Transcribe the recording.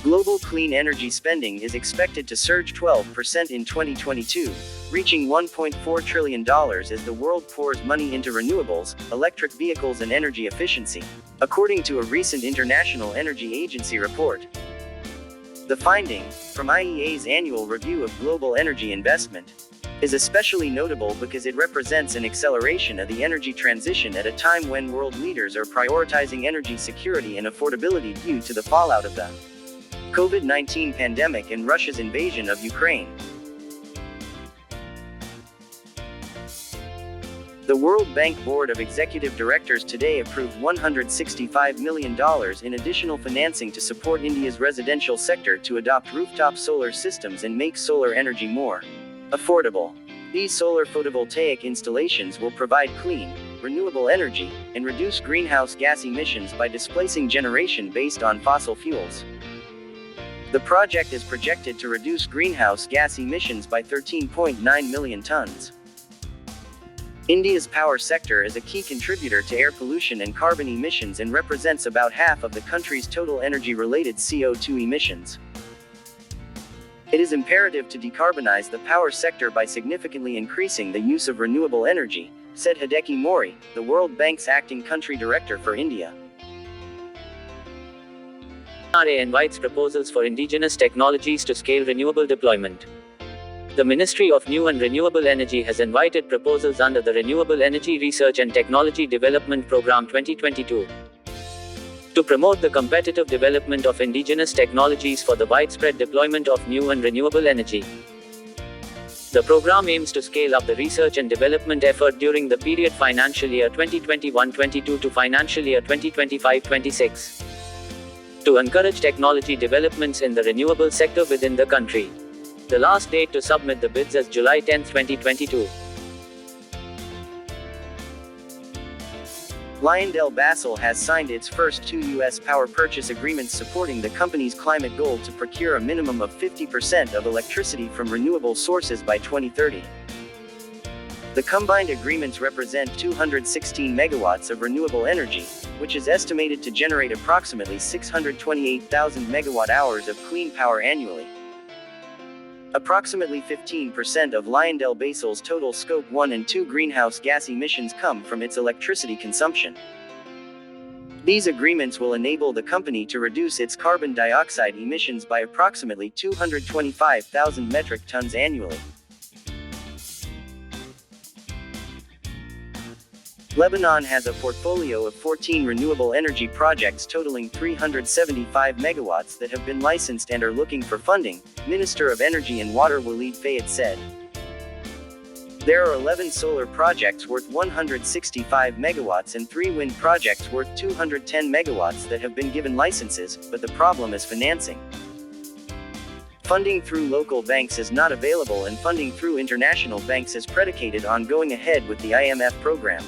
Global clean energy spending is expected to surge 12% in 2022, reaching $1.4 trillion as the world pours money into renewables, electric vehicles and energy efficiency, according to a recent International Energy Agency report. The finding, from IEA's annual review of global energy investment, is especially notable because it represents an acceleration of the energy transition at a time when world leaders are prioritizing energy security and affordability due to the fallout of the COVID-19 pandemic and Russia's invasion of Ukraine. The World Bank Board of Executive Directors today approved $165 million in additional financing to support India's residential sector to adopt rooftop solar systems and make solar energy more affordable. These solar photovoltaic installations will provide clean, renewable energy, and reduce greenhouse gas emissions by displacing generation based on fossil fuels. The project is projected to reduce greenhouse gas emissions by 13.9 million tons. India's power sector is a key contributor to air pollution and carbon emissions and represents about half of the country's total energy-related CO2 emissions. It is imperative to decarbonize the power sector by significantly increasing the use of renewable energy, said Hideki Mori, the World Bank's acting country director for India. MNRE invites proposals for indigenous technologies to scale renewable deployment. The Ministry of New and Renewable Energy has invited proposals under the Renewable Energy Research and Technology Development Program 2022 to promote the competitive development of indigenous technologies for the widespread deployment of new and renewable energy. The program aims to scale up the research and development effort during the period financial year 2021-22 to financial year 2025-26 to encourage technology developments in the renewable sector within the country. The last date to submit the bids is July 10, 2022. LyondellBasell has signed its first 2 U.S. power purchase agreements supporting the company's climate goal to procure a minimum of 50% of electricity from renewable sources by 2030. The combined agreements represent 216 megawatts of renewable energy, which is estimated to generate approximately 628,000 megawatt-hours of clean power annually. Approximately 15% of LyondellBasell's total Scope 1 and 2 greenhouse gas emissions come from its electricity consumption. These agreements will enable the company to reduce its carbon dioxide emissions by approximately 225,000 metric tons annually. Lebanon has a portfolio of 14 renewable energy projects totaling 375 megawatts that have been licensed and are looking for funding, Minister of Energy and Water Walid Fayed said. There are 11 solar projects worth 165 megawatts and 3 wind projects worth 210 megawatts that have been given licenses, but the problem is financing. Funding through local banks is not available and funding through international banks is predicated on going ahead with the IMF program.